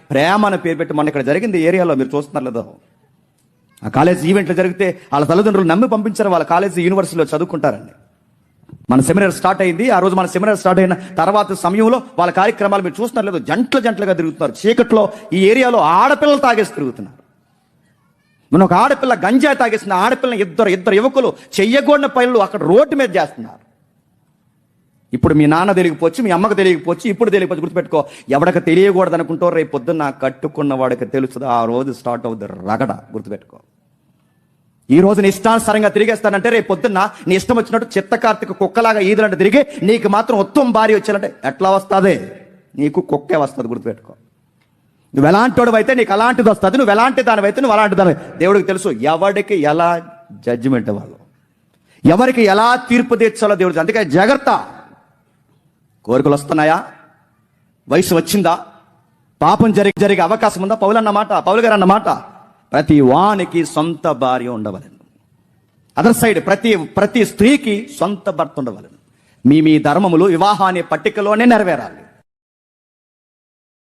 ప్రేమ అని పేరు పెట్టి మొన్న ఇక్కడ జరిగింది ఏరియాలో, మీరు చూస్తున్నారు లేదో. ఆ కాలేజ్ ఈవెంట్లు జరిగితే వాళ్ళ తల్లిదండ్రులు నమ్మి పంపించారు, వాళ్ళ కాలేజీ యూనివర్సిటీలో చదువుకుంటారండి. మన సెమినార్ స్టార్ట్ అయింది. ఆ రోజు మన సెమినార్ స్టార్ట్ అయిన తర్వాత సమయంలో వాళ్ళ కార్యక్రమాలు మీరు చూస్తున్నారు లేదు, జంటలుగా తిరుగుతున్నారు. చీకట్లో ఈ ఏరియాలో ఆడపిల్లలు తాగేసి తిరుగుతున్నారు. మన ఒక ఆడపిల్ల గంజాయి తాగేసిన ఆడపిల్లని ఇద్దరు యువకులు చెయ్యకూడని పనులు అక్కడ రోడ్డు మీద చేస్తున్నారు. ఇప్పుడు మీ నాన్న తెలియకపోవచ్చు, మీ అమ్మకు తెలియకపోవచ్చు, ఇప్పుడు తెలియకపోవచ్చు. గుర్తుపెట్టుకో, ఎవరికి తెలియకూడదు అనుకుంటో రేపు పొద్దున్న కట్టుకున్న వాడికి తెలుస్తుంది. ఆ రోజు స్టార్ట్ అవుతుంది రగడ. గుర్తుపెట్టుకో, ఈ రోజు నీ ఇష్టానుసారంగా తిరిగేస్తానంటే రేపు పొద్దున్న నీ ఇష్టం వచ్చినట్టు చిత్త కార్తీక కుక్కలాగా ఈదులంటే తిరిగి నీకు మాత్రం ఉత్తమ భార్య వచ్చానంటే ఎట్లా వస్తుంది? నీకు కుక్కే వస్తుంది. గుర్తుపెట్టుకో, నువ్వు ఎలాంటి అయితే నీకు అలాంటిది వస్తుంది. నువ్వు ఎలాంటి దానివైతే నువ్వు అలాంటి దాని. దేవుడికి తెలుసు ఎవరికి ఎలా జడ్జిమెంట్ ఇవ్వాలో, ఎవరికి ఎలా తీర్పు తీర్చాలో దేవుడికి. అందుకే జాగ్రత్త. కోరికలు వస్తున్నాయా? వయసు వచ్చిందా? పాపం జరిగే అవకాశం ఉందా? పౌలు గారు అన్నమాట ప్రతి వానికి సొంత భార్య ఉండవలను. అదర్ సైడ్ ప్రతి స్త్రీకి సొంత భర్త ఉండవలను. మీ ధర్మములు వివాహాన్ని పట్టికలోనే నెరవేరాలి.